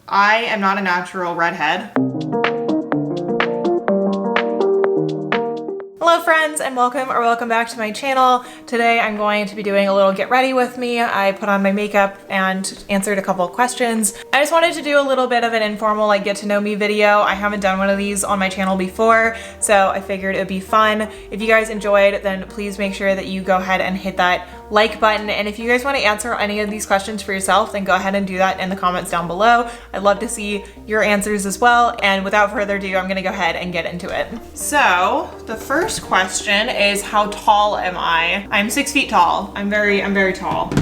I am not a natural redhead. Hello friends, and welcome back to my channel. Today I'm going to be doing a little get ready with me. I put on my makeup and answered a couple of questions. I just wanted to do a little bit of an informal like get to know me video. I haven't done one of these on my channel before, so I figured it would be fun. If you guys enjoyed, then please make sure that you go ahead and hit that like button. And if you guys want to answer any of these questions for yourself, then go ahead and do that in the comments down below. I'd love to see your answers as well. And without further ado, I'm gonna go ahead and get into it. So the first question is, how tall am I? I'm 6 feet tall. I'm very tall.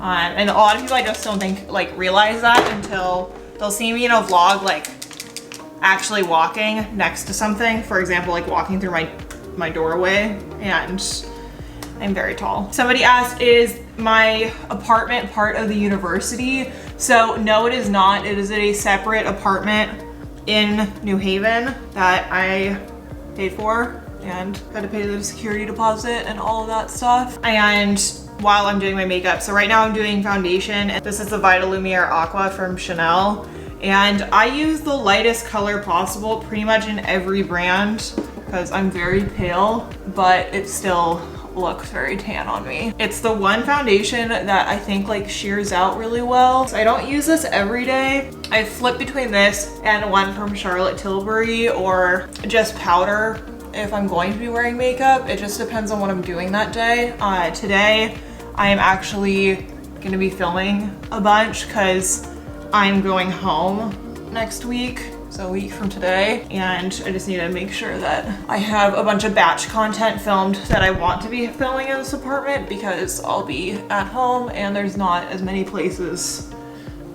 And a lot of people I just don't think realize that until they'll see me in a vlog like actually walking next to something. For example, like walking through my doorway, and I'm very tall. Somebody asked, is my apartment part of the university? So no, it is not. It is a separate apartment in New Haven that I paid for and had to pay the security deposit and all of that stuff. And while I'm doing my makeup, so right now I'm doing foundation, and this is the Vita Lumiere Aqua from Chanel. And I use the lightest color possible pretty much in every brand because I'm very pale, but it still looks very tan on me. It's the one foundation that I think like shears out really well. So I don't use this every day. I flip between this and one from Charlotte Tilbury, or just powder if I'm going to be wearing makeup. It just depends on what I'm doing that day. Today I am actually gonna be filming a bunch because I'm going home next week. So a week from today, and I just need to make sure that I have a bunch of batch content filmed that I want to be filming in this apartment, because I'll be at home and there's not as many places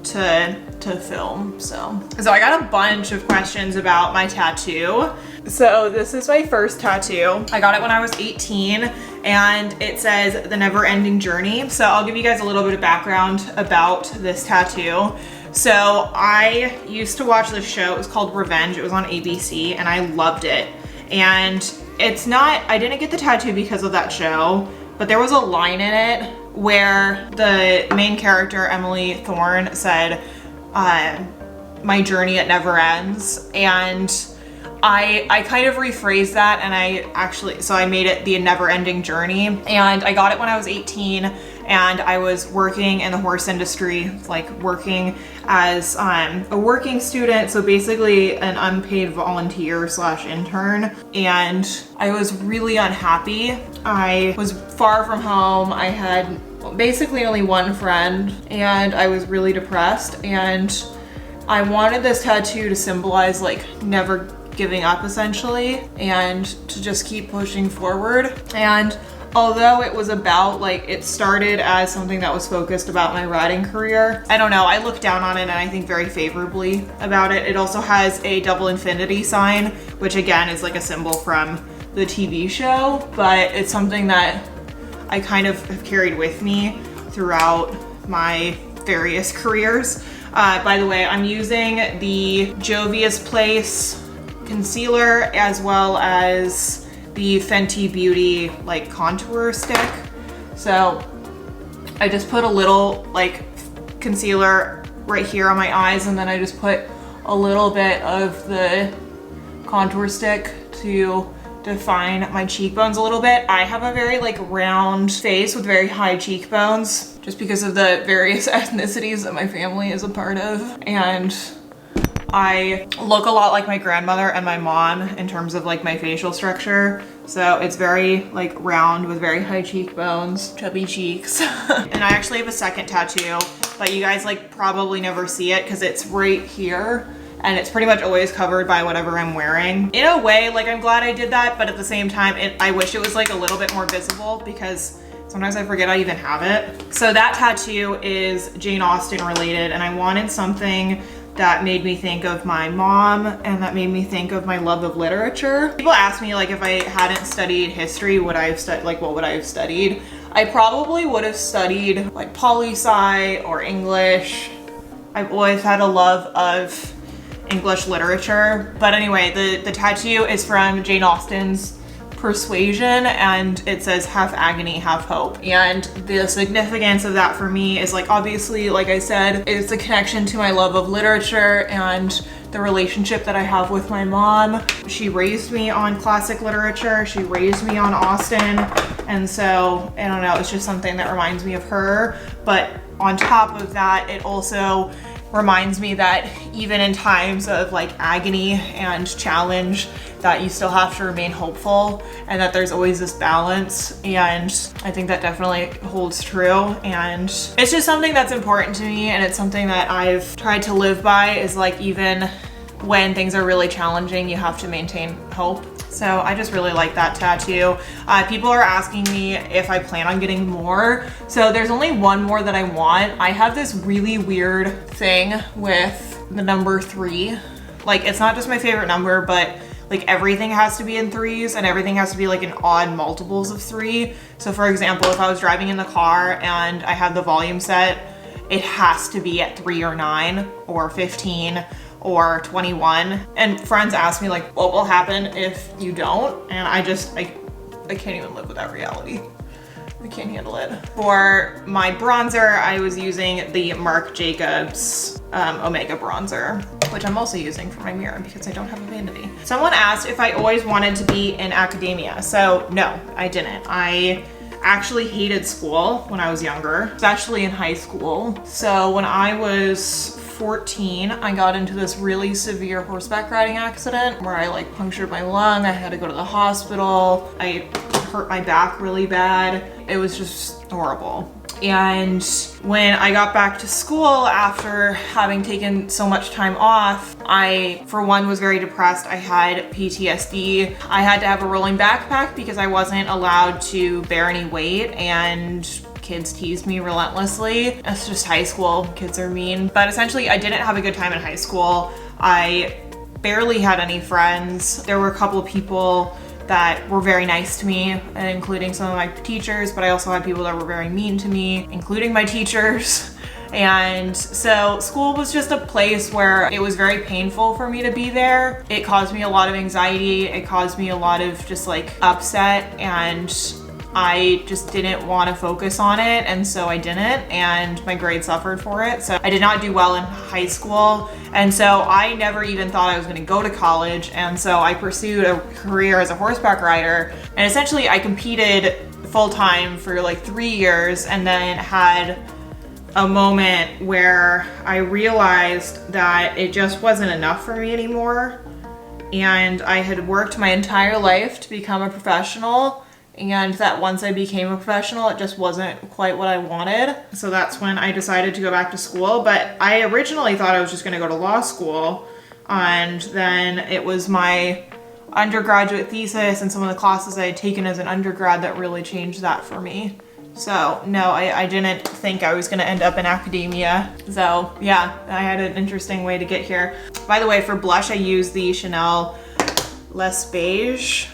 to film. So I got a bunch of questions about my tattoo. So this is my first tattoo. I got it when I was 18, and it says The Never Ending Journey. So I'll give you guys a little bit of background about this tattoo. So I used to watch this show. It was called Revenge. It was on ABC, and I loved it. And I didn't get the tattoo because of that show, but there was a line in it where the main character, Emily Thorne, said, my journey, it never ends. And I kind of rephrased that, and I made it The Never Ending Journey. And I got it when I was 18, and I was working in the horse industry, like working as a working student, so basically an unpaid volunteer / intern. And I was really unhappy. I was far from home. I had basically only one friend, and I was really depressed. And I wanted this tattoo to symbolize like never giving up, essentially, and to just keep pushing forward. And although it was about it started as something that was focused about my riding career, I don't know, I look down on it and I think very favorably about it. It also has a double infinity sign, which again is like a symbol from the TV show, but it's something that I kind of have carried with me throughout my various careers. By the way, I'm using the Jovius Place concealer as well as the Fenty Beauty contour stick. So I just put a little concealer right here on my eyes, and then I just put a little bit of the contour stick to define my cheekbones a little bit. I have a very round face with very high cheekbones just because of the various ethnicities that my family is a part of, and I look a lot like my grandmother and my mom in terms of my facial structure. So it's very round with very high cheekbones, chubby cheeks. And I actually have a second tattoo, but you guys probably never see it because it's right here, and it's pretty much always covered by whatever I'm wearing. In a way, I'm glad I did that, but at the same time, I wish it was a little bit more visible because sometimes I forget I even have it. So that tattoo is Jane Austen related, and I wanted something that made me think of my mom and that made me think of my love of literature. People ask me if I hadn't studied history, would I have what would I have studied? I probably would have studied poli-sci or English. I've always had a love of English literature. But anyway, the tattoo is from Jane Austen's persuasion, and it says half agony, half hope. And the significance of that for me is like, obviously, like I said, it's a connection to my love of literature and the relationship that I have with my mom. She raised me on classic literature. She raised me on Austen. And so, I don't know, it's just something that reminds me of her. But on top of that, it also reminds me that even in times of like agony and challenge, that you still have to remain hopeful and that there's always this balance. And I think that definitely holds true. And it's just something that's important to me, and it's something that I've tried to live by, is like, even when things are really challenging, you have to maintain hope. So I just really like that tattoo. People are asking me if I plan on getting more. So there's only one more that I want. I have this really weird thing with the number 3. Like, it's not just my favorite number, but like everything has to be in 3s, and everything has to be like in odd multiples of 3. So for example, if I was driving in the car and I had the volume set, it has to be at 3 or 9 or 15 or 21. And friends ask me like, what will happen if you don't? And I can't even live with that reality. I can't handle it. For my bronzer, I was using the Marc Jacobs Omega bronzer, which I'm also using for my mirror because I don't have a vanity. Someone asked if I always wanted to be in academia. So no, I didn't. I actually hated school when I was younger, especially in high school. So when I was 14, I got into this really severe horseback riding accident where I like punctured my lung. I had to go to the hospital. I hurt my back really bad. It was just horrible. And when I got back to school after having taken so much time off, I, for one, was very depressed. I had PTSD. I had to have a rolling backpack because I wasn't allowed to bear any weight, and kids teased me relentlessly. It's just high school. Kids are mean. But essentially, I didn't have a good time in high school. I barely had any friends. There were a couple of people that were very nice to me, including some of my teachers, but I also had people that were very mean to me, including my teachers. And so school was just a place where it was very painful for me to be there. It caused me a lot of anxiety. It caused me a lot of just like upset, and I just didn't want to focus on it, and so I didn't, and my grades suffered for it. So I did not do well in high school, and so I never even thought I was going to go to college, and so I pursued a career as a horseback rider, and essentially I competed full-time for like 3 years, and then had a moment where I realized that it just wasn't enough for me anymore, and I had worked my entire life to become a professional, and that once I became a professional, it just wasn't quite what I wanted. So that's when I decided to go back to school. But I originally thought I was just gonna go to law school, and then it was my undergraduate thesis and some of the classes I had taken as an undergrad that really changed that for me. So no, I didn't think I was gonna end up in academia. So yeah, I had an interesting way to get here. By the way, for blush, I use the Chanel Les Beige.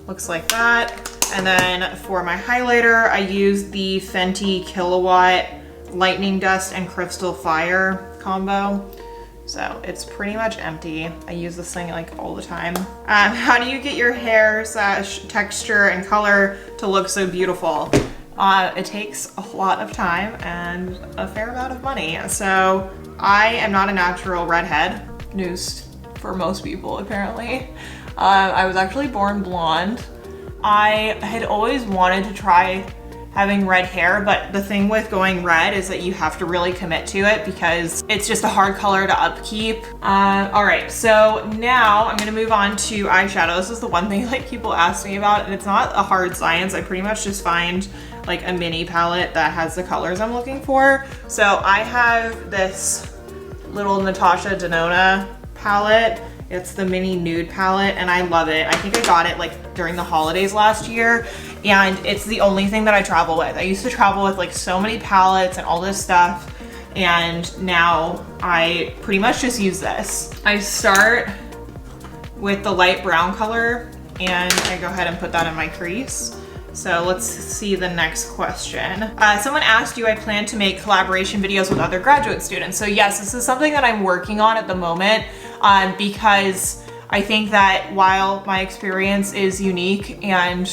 Looks like that. And then for my highlighter, I use the Fenty Kilowatt Lightning Dust and Crystal Fire combo. So it's pretty much empty. I use this thing like all the time. How do you get your hair / texture and color to look so beautiful? It takes a lot of time and a fair amount of money. So I am not a natural redhead. News for most people, apparently. I was actually born blonde. I had always wanted to try having red hair, but the thing with going red is that you have to really commit to it because it's just a hard color to upkeep. All right, so now I'm gonna move on to eyeshadow. This is the one thing like people ask me about, and it's not a hard science. I pretty much just find like a mini palette that has the colors I'm looking for. So I have this little Natasha Denona palette. It's the mini nude palette, and I love it. I think I got it like during the holidays last year, and it's the only thing that I travel with. I used to travel with like so many palettes and all this stuff, and now I pretty much just use this. I start with the light brown color, and I go ahead and put that in my crease. So let's see the next question. Someone asked, do I plan to make collaboration videos with other graduate students? So yes, this is something that I'm working on at the moment because I think that while my experience is unique and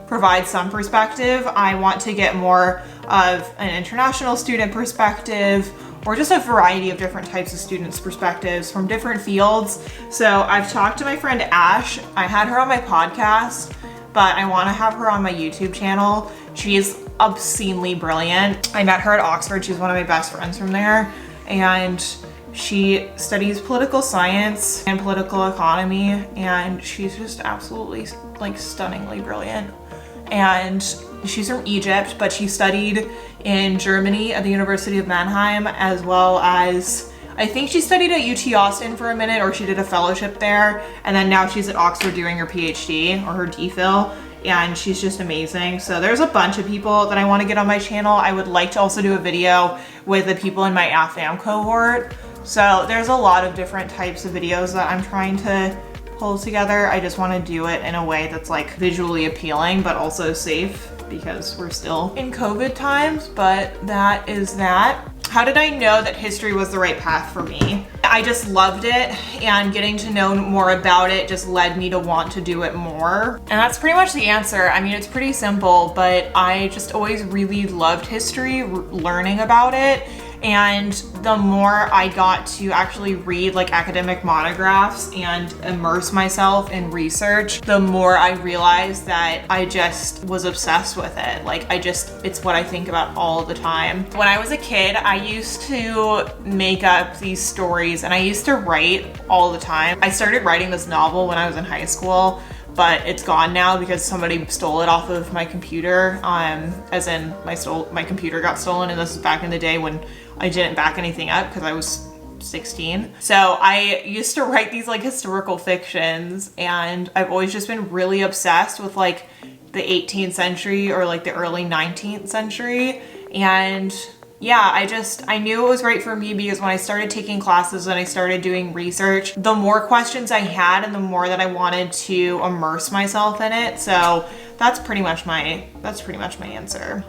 provides some perspective, I want to get more of an international student perspective, or just a variety of different types of students' perspectives from different fields. So I've talked to my friend Ash. I had her on my podcast, but I want to have her on my YouTube channel. She's obscenely brilliant. I met her at Oxford. She's one of my best friends from there. And she studies political science and political economy, and she's just absolutely like stunningly brilliant. And she's from Egypt, but she studied in Germany at the University of Mannheim, as well as, I think she studied at UT Austin for a minute, or she did a fellowship there. And then now she's at Oxford doing her PhD or her DPhil, and she's just amazing. So there's a bunch of people that I want to get on my channel. I would like to also do a video with the people in my AFAM cohort. So there's a lot of different types of videos that I'm trying to pull together. I just want to do it in a way that's like visually appealing, but also safe, because we're still in COVID times, but that is that. How did I know that history was the right path for me? I just loved it, and getting to know more about it just led me to want to do it more. And that's pretty much the answer. I mean, it's pretty simple, but I just always really loved history, learning about it. And the more I got to actually read like academic monographs and immerse myself in research, the more I realized that I just was obsessed with it. Like it's what I think about all the time. When I was a kid, I used to make up these stories, and I used to write all the time. I started writing this novel when I was in high school, but it's gone now because somebody stole it off of my computer. As in my computer got stolen, and this is back in the day when I didn't back anything up because I was 16. So I used to write these like historical fictions, and I've always just been really obsessed with like the 18th century or like the early 19th century. And yeah, I knew it was right for me, because when I started taking classes and I started doing research, the more questions I had and the more that I wanted to immerse myself in it. So that's pretty much my answer.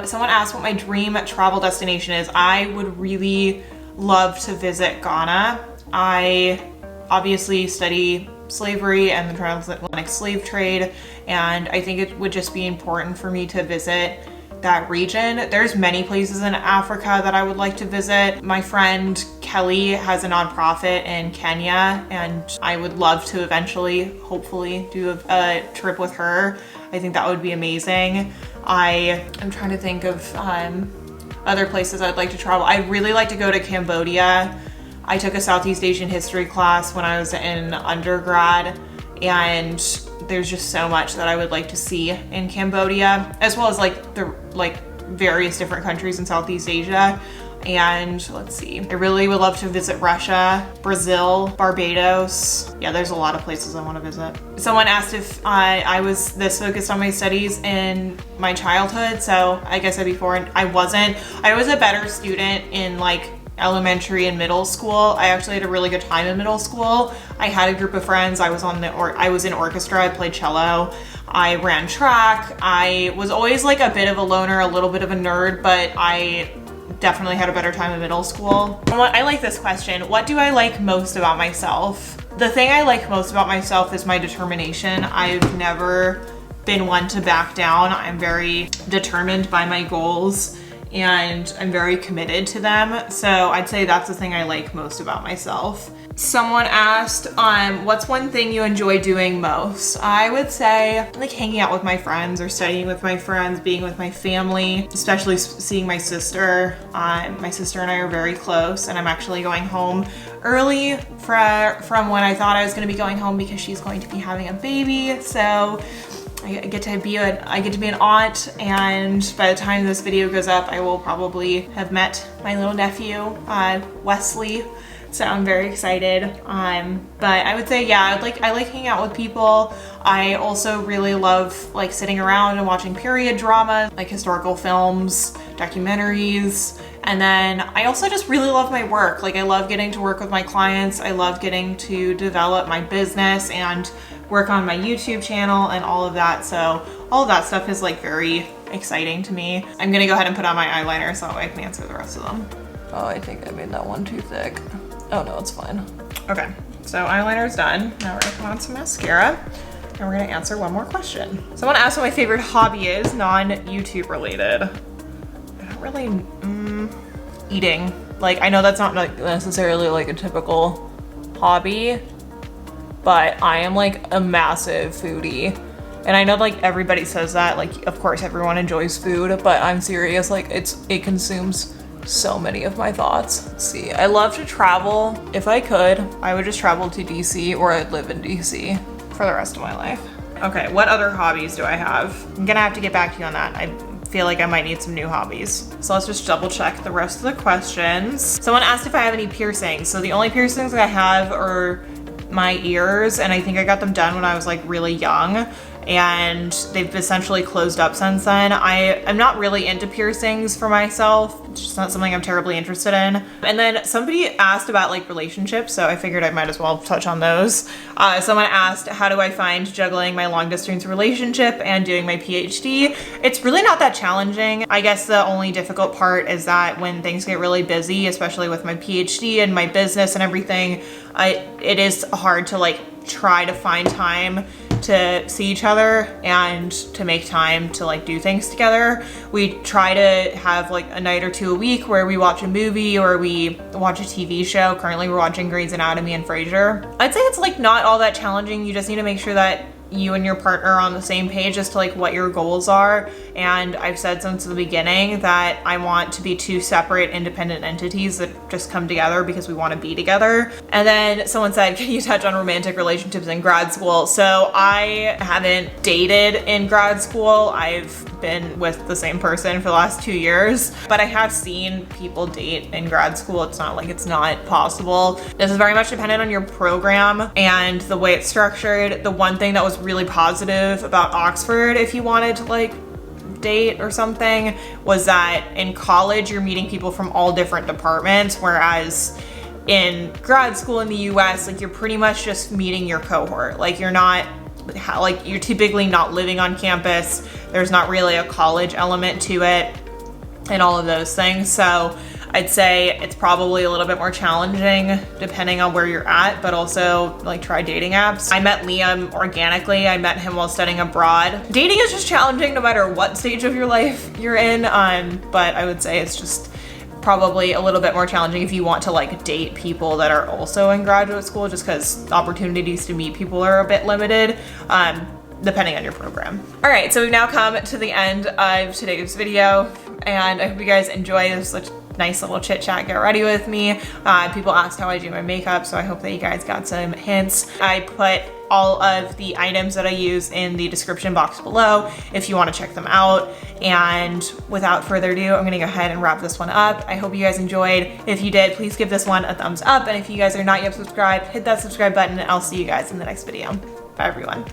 Someone asked what my dream travel destination is. I would really love to visit Ghana. I obviously study slavery and the transatlantic slave trade, and I think it would just be important for me to visit that region. There's many places in Africa that I would like to visit. My friend Kelly has a nonprofit in Kenya, and I would love to eventually, hopefully, do a trip with her. I think that would be amazing. I'm trying to think of other places I'd like to travel. I'd really like to go to Cambodia. I took a Southeast Asian history class when I was in undergrad, and there's just so much that I would like to see in Cambodia, as well as like the various different countries in Southeast Asia. And let's see, I really would love to visit Russia, Brazil, Barbados. Yeah, there's a lot of places I want to visit. Someone asked if I was this focused on my studies in my childhood. So I guess I said before, I wasn't. I was a better student in like elementary and middle school. I actually had a really good time in middle school. I had a group of friends. I was in orchestra. I played cello. I ran track. I was always like a bit of a loner, a little bit of a nerd, but I definitely had a better time in middle school. I like this question. What do I like most about myself? The thing I like most about myself is my determination. I've never been one to back down. I'm very determined by my goals, and I'm very committed to them. So I'd say that's the thing I like most about myself. Someone asked, what's one thing you enjoy doing most? I would say like hanging out with my friends, or studying with my friends, being with my family, especially seeing my sister. My sister and I are very close, and I'm actually going home early from when I thought I was gonna be going home, because she's going to be having a baby. So I get to be an aunt, and by the time this video goes up, I will probably have met my little nephew, Wesley. So I'm very excited. But I would say, yeah, I like hanging out with people. I also really love like sitting around and watching period drama, like historical films, documentaries. And then I also just really love my work. Like I love getting to work with my clients. I love getting to develop my business and work on my YouTube channel and all of that. So all of that stuff is like very exciting to me. I'm gonna go ahead and put on my eyeliner so I can answer the rest of them. Oh, I think I made that one too thick. Oh no, it's fine. Okay. So eyeliner's done. Now we're gonna put on some mascara and we're gonna answer one more question. Someone asked what my favorite hobby is, non-YouTube related. I don't really, eating. Like, I know that's not like necessarily like a typical hobby, but I am like a massive foodie. And I know like everybody says that, like of course everyone enjoys food, but I'm serious, like it consumes so many of my thoughts. Let's see, I love to travel. If I could, I would just travel to DC, or I'd live in DC for the rest of my life. Okay, what other hobbies do I have? I'm gonna have to get back to you on that. I feel like I might need some new hobbies. So let's just double check the rest of the questions. Someone asked if I have any piercings. So the only piercings I have are my ears, and I think I got them done when I was like really young, and they've essentially closed up since then. I'm not really into piercings for myself. It's just not something I'm terribly interested in. And then somebody asked about like relationships, so I figured I might as well touch on those. Someone asked, how do I find juggling my long distance relationship and doing my PhD? It's really not that challenging. I guess the only difficult part is that when things get really busy, especially with my PhD and my business and everything, it is hard to like try to find time to see each other and to make time to like do things together. We try to have like a night or two a week where we watch a movie or we watch a TV show. Currently we're watching Grey's Anatomy and Frasier. I'd say it's like not all that challenging. You just need to make sure that you and your partner are on the same page as to like what your goals are. And I've said since the beginning that I want to be two separate independent entities that just come together because we want to be together. And then someone said, can you touch on romantic relationships in grad school? So I haven't dated in grad school. I've been with the same person for the last 2 years, but I have seen people date in grad school. It's not like it's not possible. This is very much dependent on your program and the way it's structured. The one thing that was really positive about Oxford, if you wanted to like date or something, was that in college you're meeting people from all different departments, whereas in grad school in the US, like you're pretty much just meeting your cohort. Like you're typically not living on campus. There's not really a college element to it and all of those things. So I'd say it's probably a little bit more challenging depending on where you're at, but also like try dating apps. I met Liam organically. I met him while studying abroad. Dating is just challenging no matter what stage of your life you're in, but I would say it's just probably a little bit more challenging if you want to like date people that are also in graduate school, just because opportunities to meet people are a bit limited. Depending on your program. All right, so we've now come to the end of today's video, and I hope you guys enjoy this nice little chit chat, get ready with me. People asked how I do my makeup, so I hope that you guys got some hints. I put all of the items that I use in the description box below if you want to check them out. And without further ado, I'm gonna go ahead and wrap this one up. I hope you guys enjoyed. If you did, please give this one a thumbs up. And if you guys are not yet subscribed, hit that subscribe button, and I'll see you guys in the next video. Bye everyone.